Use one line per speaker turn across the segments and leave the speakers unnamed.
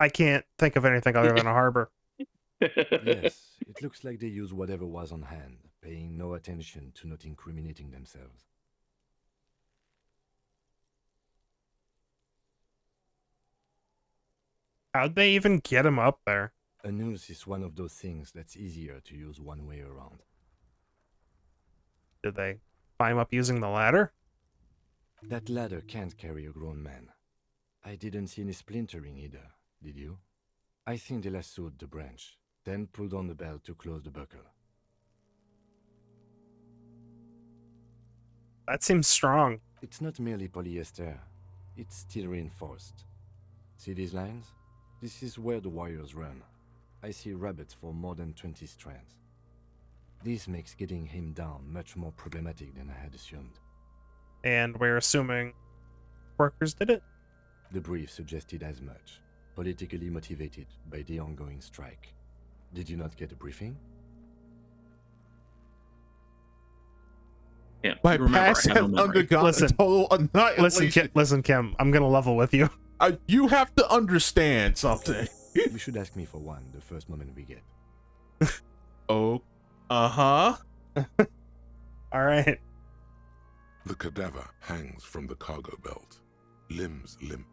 I can't think of anything other than a harbor.
Yes, it looks like they used whatever was on hand, paying no attention to not incriminating themselves.
How'd they even get him up there?
A noose is one of those things that's easier to use one way around.
Did they climb up using the ladder?
That ladder can't carry a grown man. I didn't see any splintering either, did you? I think they lassoed the branch, then pulled on the belt to close the buckle.
That seems strong.
It's not merely polyester, it's steel reinforced. See these lines? This is where the wires run. I see rabbits for more than 20 strands. This makes getting him down much more problematic than I had assumed.
And we're assuming workers did it?
The brief suggested as much, politically motivated by the ongoing strike. Did you not get a briefing?
Yeah,
My
remember,
past
I have no
have
memory.
undergone
Listen,
a total annihilation.
Listen, Kim. I'm gonna level with you.
You have to understand something.
You should ask me for one the first moment we get.
Oh, uh-huh.
All right.
The cadaver hangs from the cargo belt, limbs limp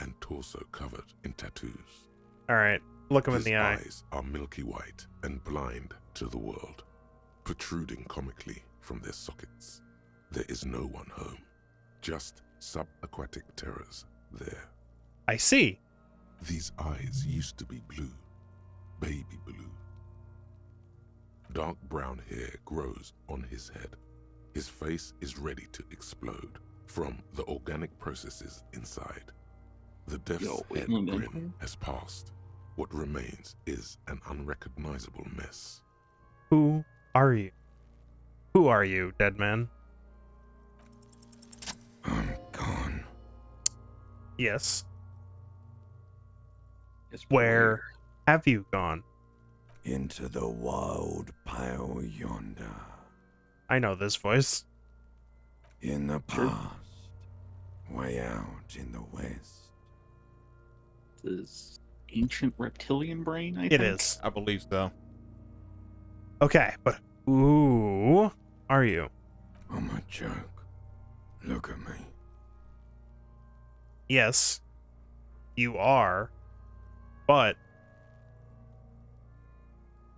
and torso covered in tattoos.
All right. Look him in
His
the eye.
eyes are milky white and blind to the world, protruding comically from their sockets. There is no one home, just subaquatic terrors there.
I see.
These eyes used to be blue, baby blue. Dark brown hair grows on his head. His face is ready to explode from the organic processes inside. The death's head grin has passed. What remains is an unrecognizable mess.
Who are you? Who are you, dead man?
I'm gone.
Yes.
It's
Where have you gone?
Into the wild pale yonder.
I know this voice.
In the past. Way out in the west.
This ancient reptilian brain, I think?
It is.
I believe so.
Okay, but who are you?
I'm a joke. Look at me.
Yes, you are, but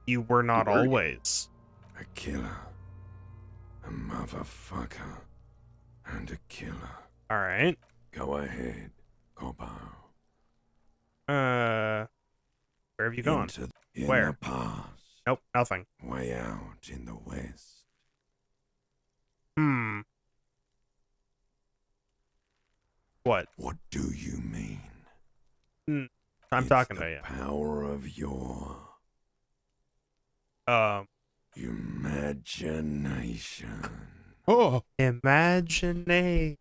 you were not
You were.
always.
A killer. A motherfucker. And a killer.
All right.
Go ahead, Cobbo.
Where have you gone?
In
Where?
the past.
Nope, nothing.
Way out in the west.
What?
What do you mean?
I'm
It's
talking
the
to you.
Power of your
Um,
imagination.
Oh,
imagination.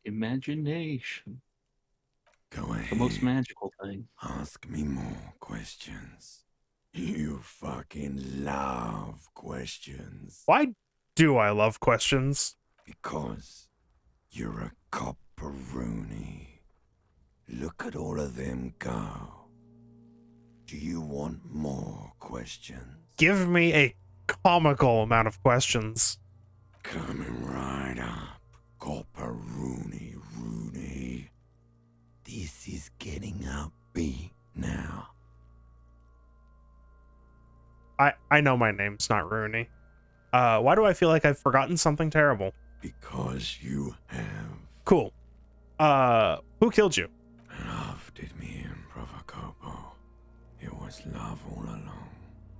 Imagination.
Go ahead.
The most magical thing.
Ask me more questions. You fucking love questions.
Why do I love questions?
Because you're a copperoony. Look at all of them go. Do you want more questions?
Give me a comical amount of questions.
Coming right up, copperoony Rooney. This is getting upbeat now.
I know my name's not Rooney. Why do I feel like I've forgotten something terrible?
Because you have
Cool. Who killed you?
loved it, me and Provocopo. It was love all along.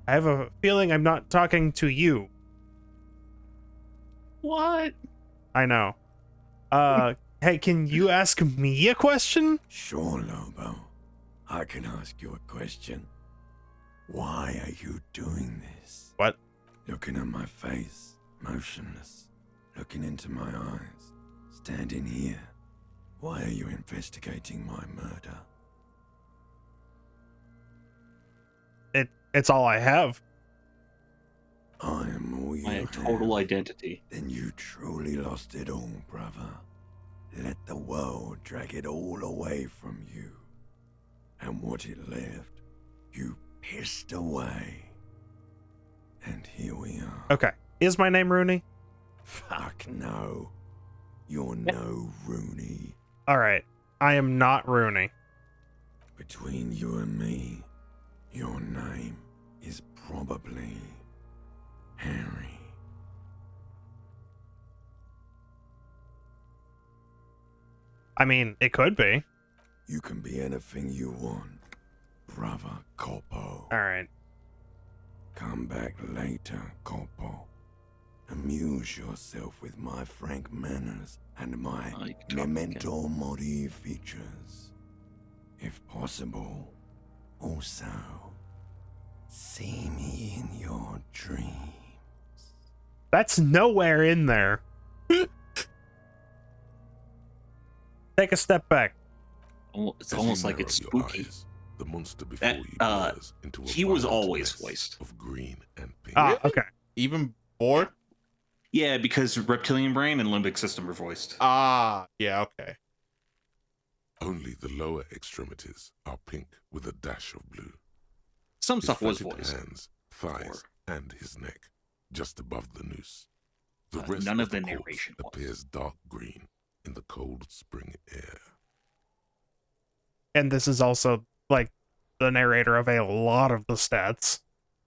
I have a feeling I'm not talking to you.
What?
I know. Hey, can you ask me a question?
Sure, Lobo. I can ask you a question. Why are you doing this?
What?
Looking at my face, motionless. Looking into my eyes, standing here. Why are you investigating my murder?
It's all I have.
I am all you
My
have.
total identity.
Then you truly lost it all, brother. Let the world drag it all away from you. And and what it left, you pissed away. And here we are.
Okay. Is my name Rooney?
Fuck no. You're no Rooney.
All right. I am not Rooney.
Between you and me, your name is probably Harry.
I mean, it could be.
You can be anything you want, brother Corpo.
All right.
Come back later, Corpo. Amuse yourself with my frank manners and my
Oh, you can talk
memento mori features. If possible, also see me in your dreams.
That's nowhere in there. Take a step back.
It's
As
almost
you
like it's
narrow your
spooky.
eyes, the monster before
That,
you blurs into a
he was
violent
always
mess
voiced.
of green and pink.
Ah, okay.
Even more?
Yeah, because reptilian brain and limbic system are voiced.
Ah, yeah, okay.
Only the lower extremities are pink with a dash of blue.
Some
His
stuff was
fatted
voiced.
hands, thighs, and his neck, just above the noose. The
But
rest
none of the
corpse
narration was.
appears dark green in the cold spring air.
And this is also like the narrator of a lot of the stats.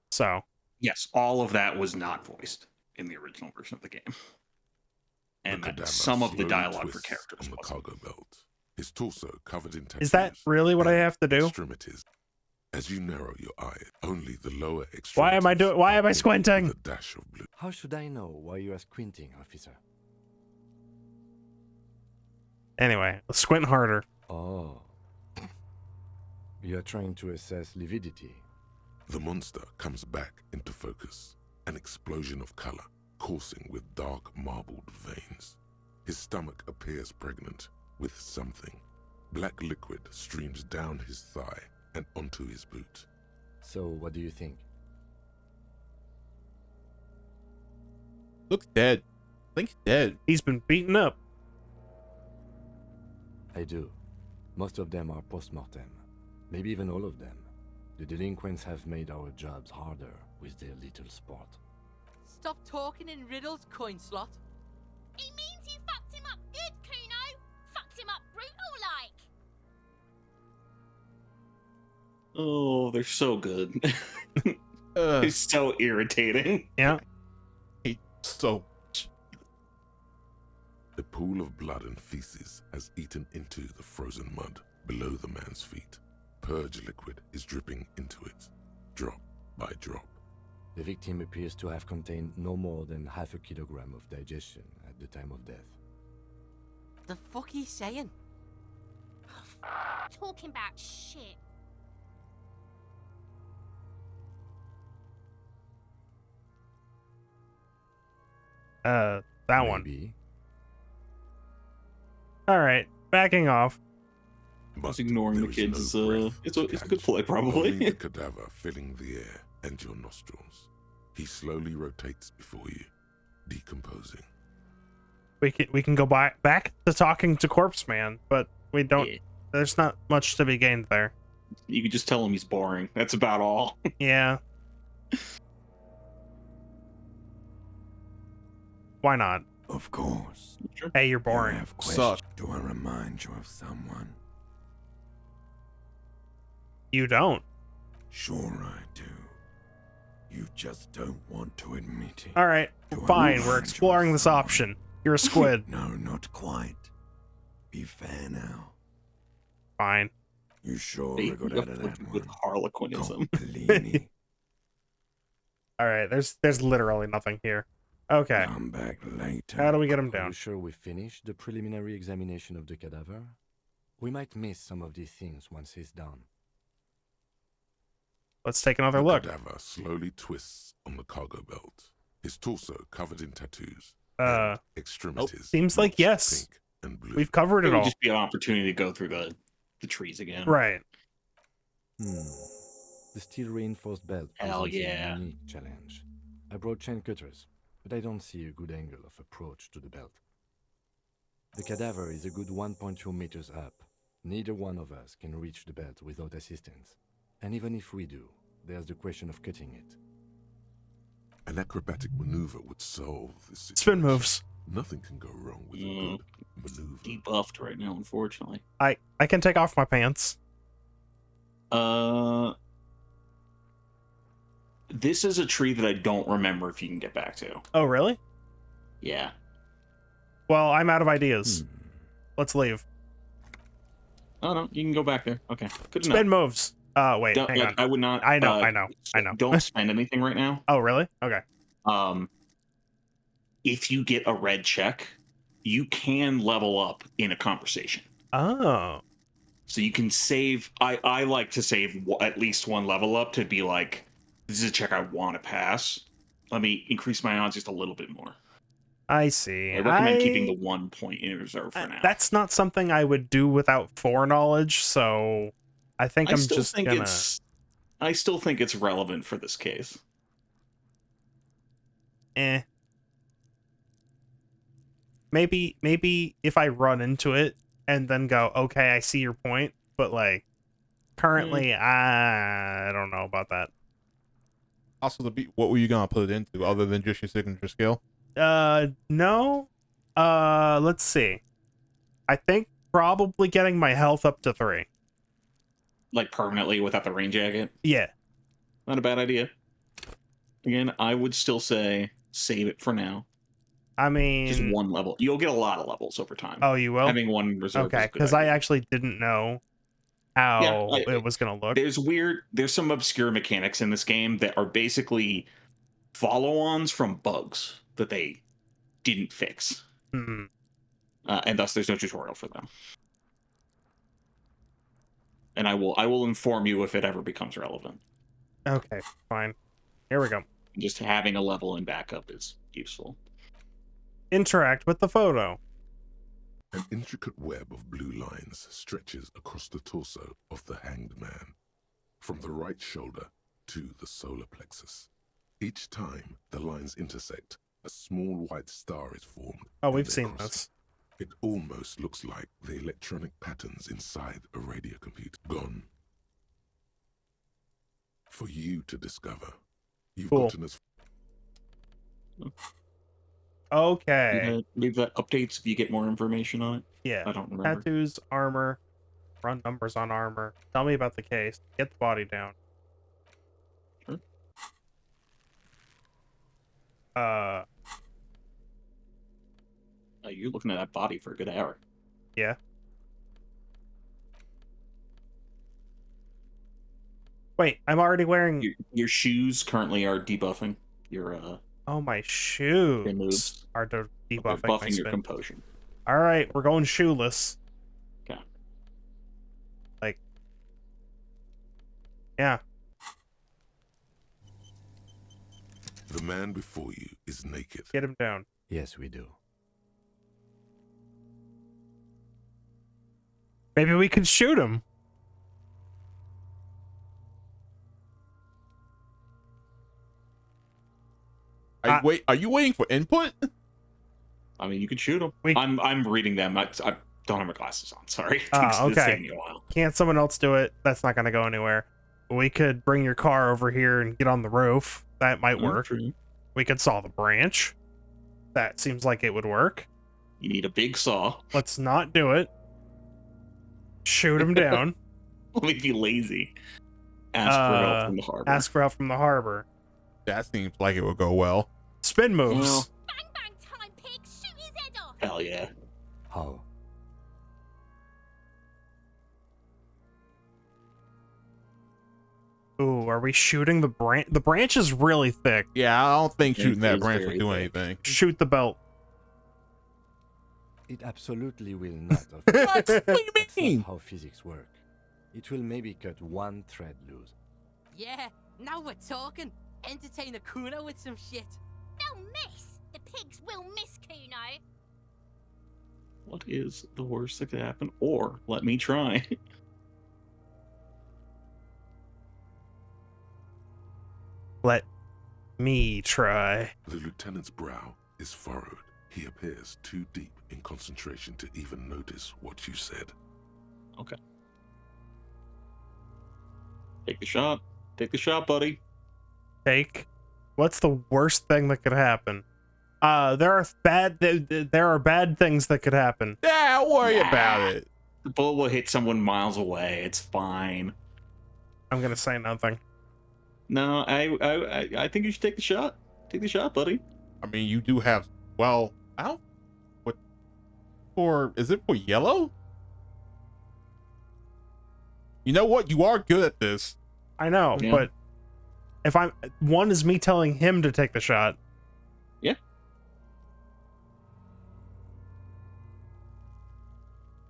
So,
Yes, all of that was not voiced in the original version of the game. And
The cadaver
some of the
slowly
dialogue for
twists
characters
on the
was.
cargo belt, his torso covered in tattoos.
is that really what I
and
have to do?
Extremities. As you narrow your eyes, only the lower extremities.
Why am I doing? Why
are
am I
pink
squinting?
With a dash of blue.
How should I know why you are squinting, officer?
Anyway, let's squint harder.
Oh. You are trying to assess lividity.
The monster comes back into focus, an explosion of color, coursing with dark marbled veins. His stomach appears pregnant with something. Black liquid streams down his thigh and onto his boot.
So, what do you think?
Looks dead. I think he's dead.
He's been beaten up.
I do. Most of them are post-mortem. Maybe even all of them. The delinquents have made our jobs harder with their little sport.
Stop talking in riddles, coin slot.
It means you fucked him up good, Kuno. Fucked him up brutal like.
Oh, they're so good.
Ugh,
It's so irritating.
Yeah.
so
A pool of blood and feces has eaten into the frozen mud below the man's feet. Purge liquid is dripping into it, drop by drop.
The victim appears to have contained no more than half a kilogram of digestion at the time of death.
The fuck he's saying?
Talking about shit.
That one.
Maybe.
All right, backing off.
Just ignoring the
there is
kids
no
is,
breath
it's
to
a good
catch.
play, probably.
Only the cadaver filling the air and your nostrils. He slowly rotates before you, decomposing.
We can go back to talking to Corpse Man, but we don't.
Yeah.
There's not much to be gained there.
You could just tell him he's boring. That's about all.
Yeah. Why not?
Of course.
Hey, you're
You
boring.
have
Suck.
questions. Do I remind you of someone?
You don't.
Sure I do. You just don't want to admit it.
All right,
Do I
fine. We're
remind you of
exploring this
someone?
option. You're a squid.
No, not quite. Be fair now.
Fine.
You sure
They
I got out of that
with
one?
harlequinism.
Completely.
All right. There's literally nothing here. Okay.
Come back later.
How do we get him
Are
down?
you sure we finished the preliminary examination of the cadaver? We might miss some of these things once he's done.
Let's take another
The
look.
cadaver slowly twists on the cargo belt, his torso covered in tattoos.
Uh,
and extremities.
seems like
blotched
yes.
Pink and blue.
We've covered
It
it
would
all.
just be an opportunity to go through the trees again.
Right.
The steel reinforced belt
Hell
presents
yeah.
a unique challenge. I brought chain cutters, but I don't see a good angle of approach to the belt. The cadaver is a good 1.2 meters up, Neither one of us can reach the belt without assistance. And even if we do, there's the question of cutting it.
An acrobatic maneuver would solve this situation.
Spin moves.
Nothing can go wrong with a good maneuver.
Debuffed right now, unfortunately.
I can take off my pants.
This is a tree that I don't remember if you can get back to.
Oh, really?
Yeah.
Well, I'm out of ideas. Let's leave.
Oh no, you can go back there. Okay, good
Spin
enough.
moves. Wait, hang on.
I would not.
I know.
Don't spend anything right now.
Oh, really? Okay.
If you get a red check, you can level up in a conversation.
Oh.
So you can save. I like to save at least one level up to be like, this is a check I want to pass. Let me increase my odds just a little bit more.
I see.
I recommend keeping the 1 point in reserve for now.
That's not something I would do without foreknowledge, so I think I'm just gonna...
I still think it's relevant for this case.
Maybe if I run into it and then go, okay, I see your point, but like currently I don't know about that.
Also, what were you gonna put it into other than just your signature skill?
No. Let's see. I think probably getting my health up to 3.
Like permanently without the rain jacket?
Yeah.
Not a bad idea. Again, I would still say save it for now.
I mean,
just 1 level. You'll get a lot of levels over time.
Oh, you will?
Having 1 reserve.
Okay, because I actually didn't know how it was gonna look.
There's some obscure mechanics in this game that are basically follow-ons from bugs that they didn't fix.
Mm-hmm.
And thus there's no tutorial for them. And I will inform you if it ever becomes relevant.
Okay, fine. Here we go.
Just having a level in backup is useful.
Interact with the photo.
An intricate web of blue lines stretches across the torso of the hanged man, from the right shoulder to the solar plexus. Each time the lines intersect, a small white star is formed.
Oh, we've seen this.
It almost looks like the electronic patterns inside a radio computer. Gone. For you to discover. You've gotten as...
Okay.
Leave that updates if you get more information on it.
Yeah.
I don't remember.
Tattoos, armor, run numbers on armor. Tell me about the case. Get the body down.
Sure. You're looking at that body for a good hour.
Yeah. Wait, I'm already wearing...
Your shoes currently are debuffing your,
Oh, my shoes are debuffing
your composure.
All right, we're going shoeless.
Okay.
Like, yeah.
The man before you is naked.
Get him down.
Yes, we do.
Maybe we could shoot him.
Are you waiting for input?
I mean, you could shoot him. I'm reading them. I don't have my glasses on. Sorry.
Oh,
It's
okay.
taking me a while.
Can't someone else do it? That's not going to go anywhere. We could bring your car over here and get on the roof. That might work.
True.
We could saw the branch. That seems like it would work.
You need a big saw.
Let's not do it. Shoot him down.
Let me be lazy. Ask for help from the harbor.
Ask for help from the harbor.
That seems like it would go well.
Spin moves.
Well,
Bang bang time, pig! Shoot his head off!
hell yeah.
How?
Ooh, are we shooting the branch? The branch is really thick.
Yeah, I don't think shooting that
is
branch
very
would do
thick.
anything.
Shoot the belt.
It absolutely will not.
What? What do you
That's
mean?
not how physics work. It will maybe cut 1 thread loose.
Yeah, now we're talking. Entertain a Kuno with some shit.
They'll miss! The pigs will miss Kuno!
What is the worst that could happen? Or let me try.
Let me try.
The lieutenant's brow is furrowed. He appears too deep in concentration to even notice what you said.
Okay. Take the shot. Take the shot, buddy.
Take. What's the worst thing that could happen? There are bad things that could happen.
Yeah, don't worry
Nah.
about it.
The bullet will hit someone miles away. It's fine.
I'm gonna say nothing.
No, I think you should take the shot. Take the shot, buddy.
I mean, you do have. Well, I don't. What for? Is it for yellow? You know what? You are good at this.
I know,
Yeah.
but if one is me telling him to take the shot.
Yeah.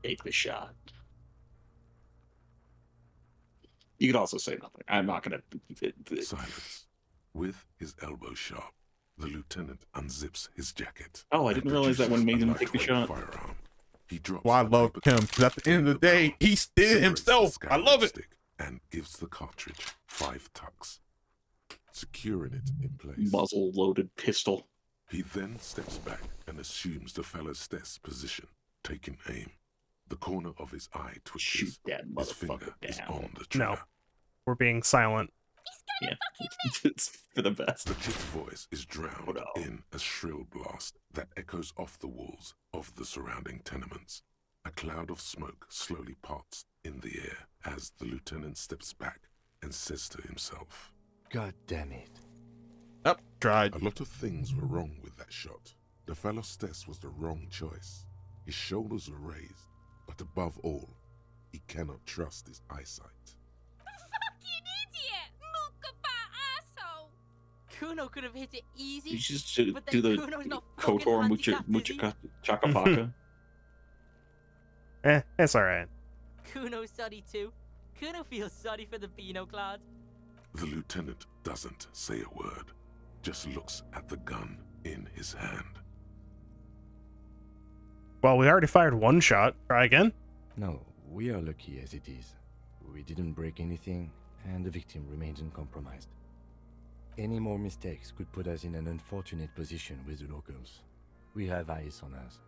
Take the shot. You could also say nothing. I'm not gonna.
Silence. With his elbow sharp, the lieutenant unzips his jacket.
Oh, I
and
didn't realize that one made
produces
him
a
take the
lightweight
shot.
Firearm. He drops
Well, I
the
love
paper
him because at the end of the day, he did it
separates
himself.
the
I love it.
stick and gives the cartridge 5 tucks, securing it in place.
Muzzle-loaded pistol.
He then steps back and assumes the fellow's desk position, taking aim. The corner of his eye twitches.
Shoot that
His
motherfucker
finger is
down.
on the trigger.
No. We're being silent.
Yeah, it's for the best.
The kid's voice is drowned
Oh, no.
in a shrill blast that echoes off the walls of the surrounding tenements. A cloud of smoke slowly parts in the air as the lieutenant steps back and says to himself,
God damn it.
Up, tried.
"A lot of things were wrong with that shot. The fellow's test was the wrong choice. His shoulders were raised, but above all, he cannot trust his eyesight."
Fucking idiot! Mukabat asshole!
Kuno could have hit it easy.
You just
but
do
then
the
Kuno's not fucking
Kotor Mucha
handicapped, is he?
Chakapaka.
It's alright.
Kuno's sorry too. Kuno feels sorry for the Beano Cloud.
The lieutenant doesn't say a word, just looks at the gun in his hand.
Well, we already fired one shot. Try again.
No, we are lucky as it is. We didn't break anything, and the victim remains uncompromised. Any more mistakes could put us in an unfortunate position with the locals. We have eyes on us.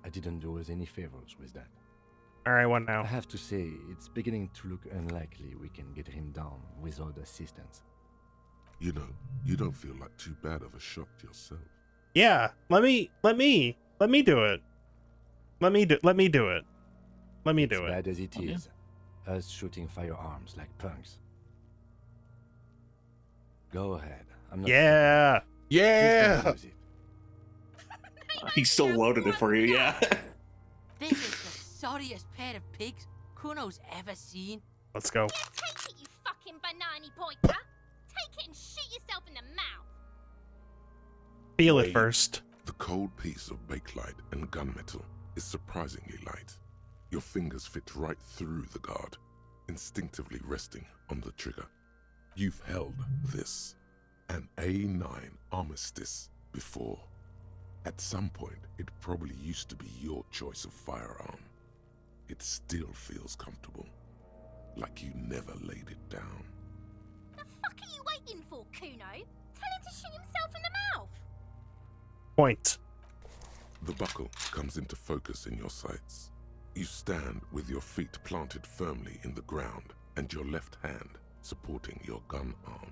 I didn't do us any favors with that.
Alright, what
I
now?
have to say, it's beginning to look unlikely we can get him down without assistance.
You know, you don't feel like too bad of a shot yourself.
Yeah, let me do it. Let me do it. Let me do
As
it.
bad as it
Oh, yeah.
is, us shooting firearms like punks. Go ahead. I'm not
Yeah.
Please don't
Yeah.
use it.
He still loaded it for you, yeah.
This is the sorriest pair of pigs Kuno's ever seen.
Let's go.
Yeah, take it, you fucking banana pointer! Take it and shoot yourself in the mouth!
Feel it
Wait.
first.
The cold piece of bakelite and gunmetal is surprisingly light. Your fingers fit right through the guard, instinctively resting on the trigger. You've held this, an A9 Armistice, before. At some point, it probably used to be your choice of firearm. It still feels comfortable, like you never laid it down.
The fuck are you waiting for, Kuno? Tell him to shoot himself in the mouth!
Point.
The buckle comes into focus in your sights. You stand with your feet planted firmly in the ground and your left hand supporting your gun arm.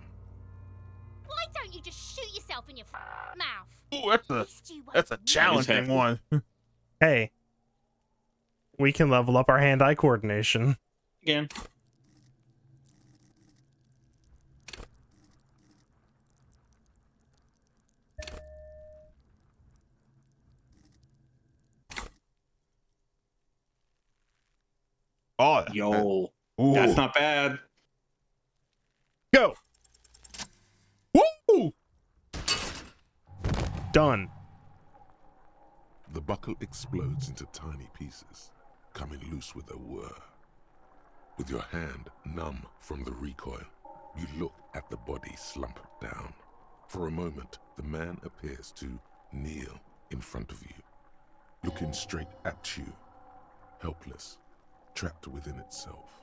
Why don't you just shoot yourself in your mouth?
Ooh, that's
At
a
least you
that's a
won't
challenging
hefty.
one.
Hey. We can level up our hand-eye coordination.
Again.
Oh,
Yo,
ooh.
that's not bad.
Go.
Woo!
Done.
The buckle explodes into tiny pieces, coming loose with a whir. With your hand numb from the recoil, you look at the body slump down. For a moment, the man appears to kneel in front of you, looking straight at you, helpless, trapped within itself.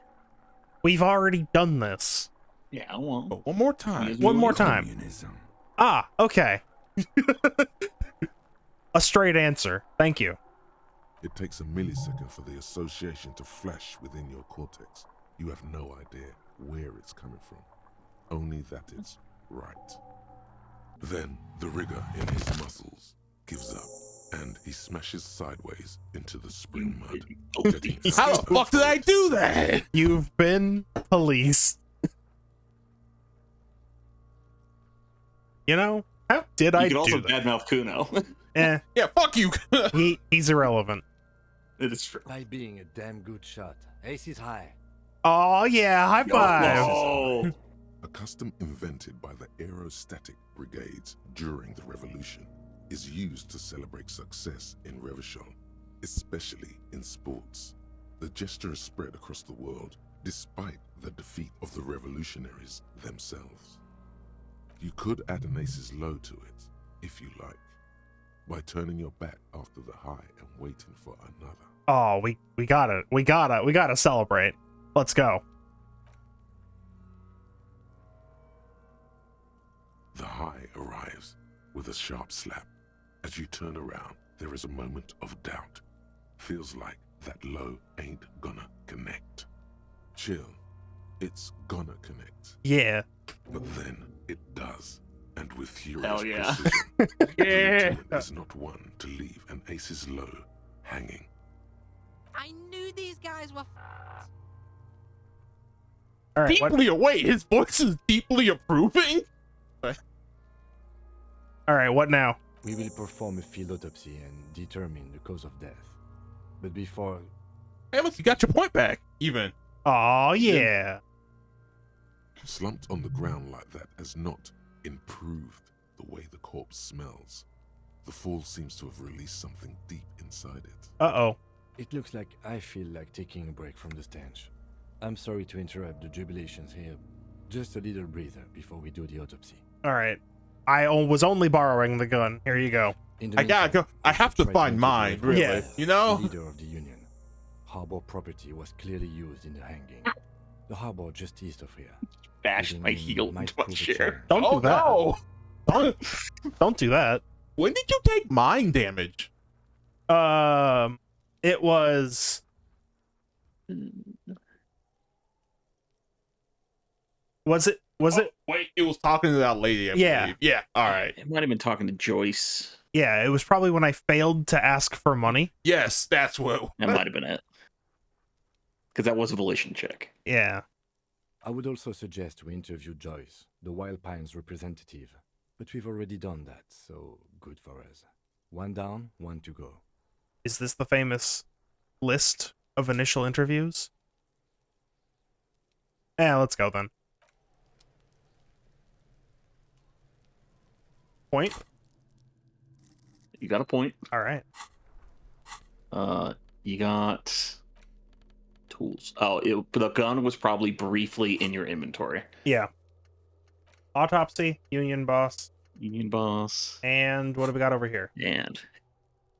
We've already done this.
Yeah, well.
Oh, one more time.
Yes,
One more time.
Communism.
Ah, okay. A straight answer. Thank you.
It takes a millisecond for the association to flash within your cortex. You have no idea where it's coming from, only that it's right. Then the rigor in his muscles gives up, and he smashes sideways into the spring mud. Getting
How
out
the fuck did I do that?
You've been policed. You know, how did I
You can
do
also
that?
badmouth Kuno.
Eh,
Yeah, fuck you.
he's irrelevant.
It is true.
By being a damn good shot. Ace is high.
Oh yeah, high five.
Oh,
A custom invented by the aerostatic brigades during the revolution is used to celebrate success in Revachol, especially in sports. The gesture is spread across the world despite the defeat of the revolutionaries themselves. You could add an ace's low to it, if you like, by turning your back after the high and waiting for another.
Oh, we gotta celebrate. Let's go.
The high arrives with a sharp slap. As you turn around, there is a moment of doubt. Feels like that low ain't gonna connect. Chill. It's gonna connect.
Yeah.
But then it does. And with furious
Hell yeah.
precision,
Yeah.
the lieutenant is not one to leave an ace's low hanging.
I knew these guys were.
All right. What,
Deeply wait, his voice is deeply approving.
all right. What now?
We will perform a field autopsy and determine the cause of death. But before...
Hey, look, you got your point back. Even.
Oh yeah.
Slumped on the ground like that has not improved the way the corpse smells. The fall seems to have released something deep inside it.
Uh-oh.
It looks like I feel like taking a break from the stench. I'm sorry to interrupt the jubilations here. Just a little breather before we do the autopsy.
All right. I was only borrowing the gun. Here you go.
In the
I gotta
meantime,
go. I
we
have
should
to
try
find
interview
mine,
the
really.
Yeah.
You know?
leader of the Union. Harbor property was clearly used in the hanging. The harbor just east of here.
bashed my
Leading
heel
might
into my
prove a
chair.
challenge.
Don't
Oh
do that.
no!
Don't do that.
When did you take mind damage?
It was it
Wait, it was talking to that lady. I
Yeah.
believe. Yeah. All right.
I might have been talking to Joyce.
yeah, it was probably when I failed to ask for money.
Yes, that's what.
That might have been it. Because that was a volition check.
Yeah.
I would also suggest we interview Joyce, the Wild Pines representative. But we've already done that, so good for us. One down, one to go.
Is this the famous list of initial interviews? Yeah, let's go then. Point.
You got a point.
All right.
You got tools. Oh, the gun was probably briefly in your inventory.
Yeah. Autopsy, Union boss,
Union boss
and what have we got over here?
and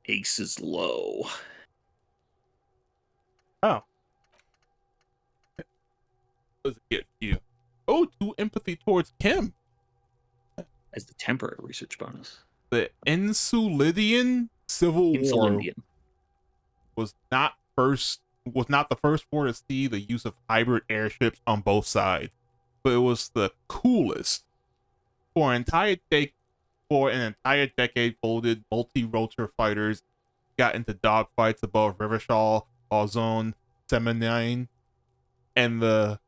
Ace is low.
Oh,
Does it get you? Oh, 2 empathy towards Kim.
As the temporary research bonus.
The Insulidian Civil War
Insulindian.
was not the first war to see the use of hybrid airships on both sides, but it was the coolest. For an entire decade, folded multi-rotor fighters got into dogfights above Revachol, Ozone, Seminine, and the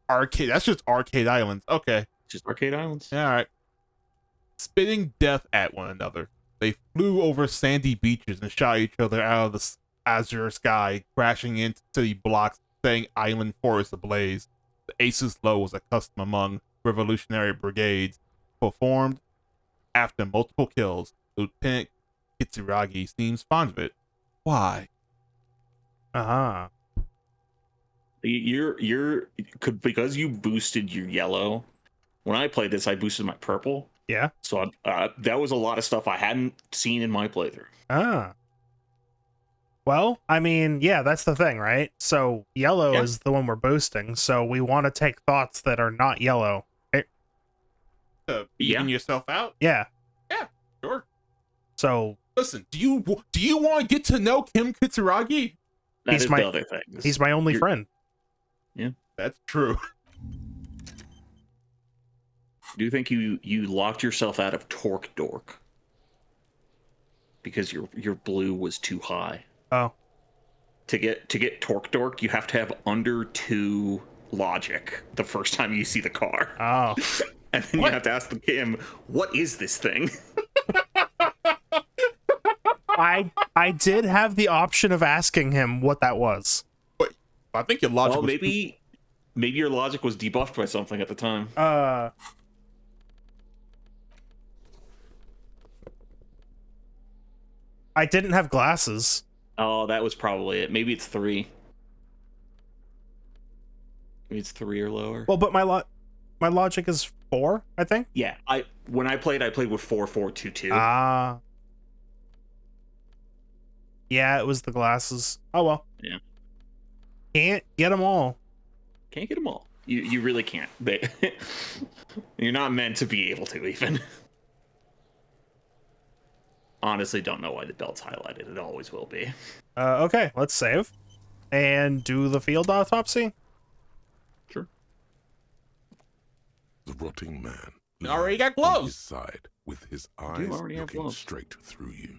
arcade. That's just Arcade Islands. Okay.
Just Arcade Islands.
All right. Spitting death at one another. They flew over sandy beaches and shot each other out of the azure sky, crashing into city blocks, setting island forests ablaze. The Ace's Low was a custom among revolutionary brigades. Performed after multiple kills, Lieutenant Kitsuragi seems fond of it. Why?
uh-huh.
Because you boosted your yellow. When I played this, I boosted my purple.
Yeah.
So that was a lot of stuff I hadn't seen in my playthrough.
Ah. Well, I mean, yeah, that's the thing, right? So yellow
Yeah.
is the one we're boosting, so we want to take thoughts that are not yellow.
Even
Yeah.
yourself out?
Yeah.
Sure.
So
Listen, do you want to get to know Kim Kitsuragi?
That
He's
is
my-
the other thing.
He's my only friend.
That's true.
Do you think you locked yourself out of Torque Dork because your blue was too high?
Oh.
To get Torque Dork, you have to have under 2 logic the first time you see the car.
Oh.
And then you have to ask him, what is this thing?
I did have the option of asking him what that was.
But I think your logic.
Well,
was
maybe your logic was debuffed by something at the time.
I didn't have glasses.
Oh, that was probably it. Maybe it's 3. Maybe it's 3 or lower.
Well, but my logic is 4, I think.
Yeah, when I played with 4-4-2-2.
Ah. Yeah, it was the glasses. Oh well.
Yeah.
Can't get them all.
Can't get them all. You really can't. You're not meant to be able to, even. Honestly, don't know why the belt's highlighted. It always will be.
Okay, let's save and do the field autopsy.
Sure.
The rotting man
You already got
lies on
gloves.
his side with his
do
eyes
already have
looking
gloves.
straight through you.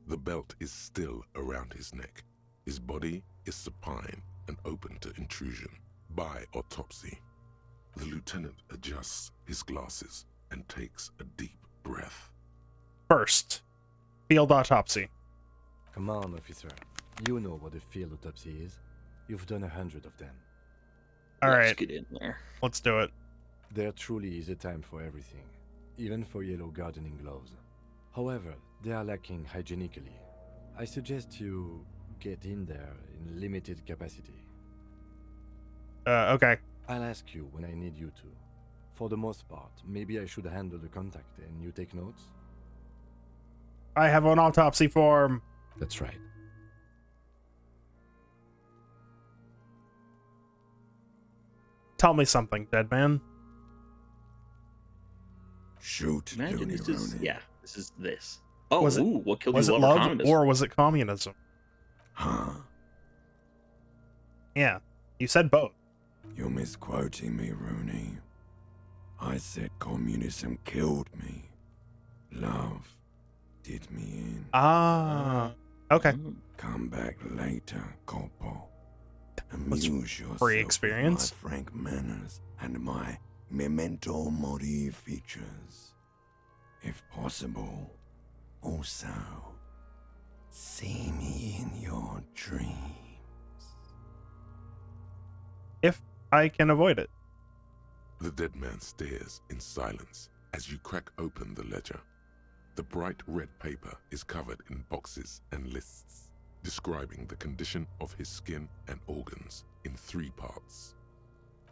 The belt is still around his neck. His body is supine and open to intrusion by autopsy. The lieutenant adjusts his glasses and takes a deep breath.
First, field autopsy.
Come on, officer. You know what a field autopsy is. You've done 100 of them.
All
Let's
right,
get in there.
let's do it.
There truly is a time for everything, even for yellow gardening gloves. However, they are lacking hygienically. I suggest you get in there in limited capacity.
Okay.
I'll ask you when I need you to. For the most part, maybe I should handle the contact and you take notes?
I have an autopsy form.
That's right.
Tell me something, dead man.
Shoot,
Imagine
Looney
this is
Rooney.
this is this. Oh,
Was it-
ooh, what killed
Was
you?
it
Love or
love
communism?
or was it communism?
Huh?
Yeah, you said both.
You're misquoting me, Rooney. I said communism killed me. Love did me in.
Ah. Okay.
Mm.
Come back later, Corporal.
Was
Amuse yourself
free experience?
with my frank manners and my memento mori features. If possible, also see me in your dreams.
If I can avoid it.
The dead man stares in silence as you crack open the ledger. The bright red paper is covered in boxes and lists, describing the condition of his skin and organs in 3 parts.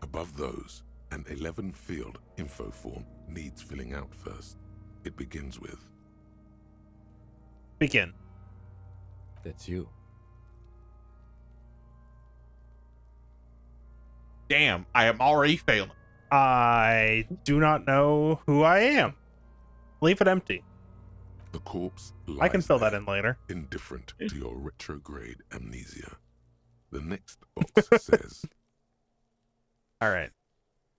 Above those, an 11-field info form needs filling out first. It begins with,
Begin.
That's you.
Damn, I am already failing.
I do not know who I am. Leave it empty.
the corpse
I can
lies
fill that
there,
in later.
indifferent to your retrograde amnesia. The next box says,
All right.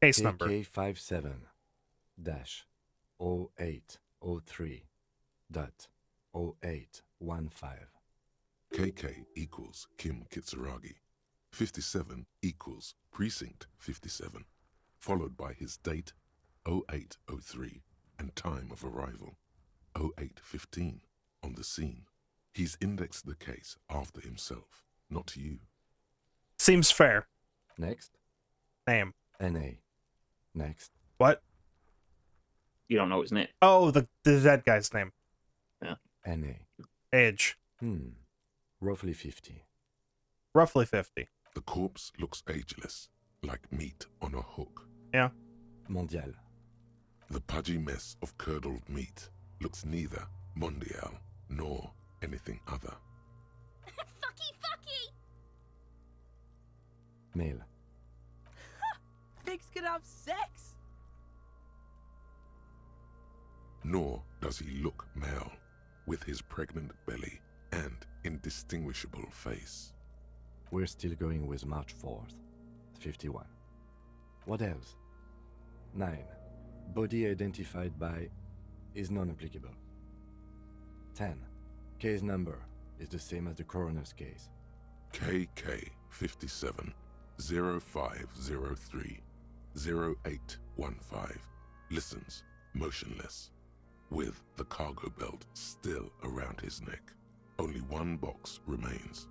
Case number.
KK57-0803.0815.
KK equals Kim Kitsuragi. 57 equals Precinct 57, followed by his date 0803 and time of arrival 0815 on the scene. He's indexed the case after himself, not you.
Seems fair.
Next,
Name.
NA. Next,
What?
You don't know his name.
Oh, the dead guy's name.
NA.
Age.
Roughly 50.
Roughly 50.
The corpse looks ageless, like meat on a hook.
Yeah.
Mondial.
The pudgy mess of curdled meat looks neither mondial nor anything other.
Fucky!
Male.
Pigs can have sex.
Nor does he look male. with his pregnant belly and indistinguishable face.
We're still going with March 4th, 51. What else? 9. Body identified by is non-applicable. 10. Case number is the same as the coroner's case.
KK 57 0503 0815 listens motionless, with the cargo belt still around his neck. Only one box remains.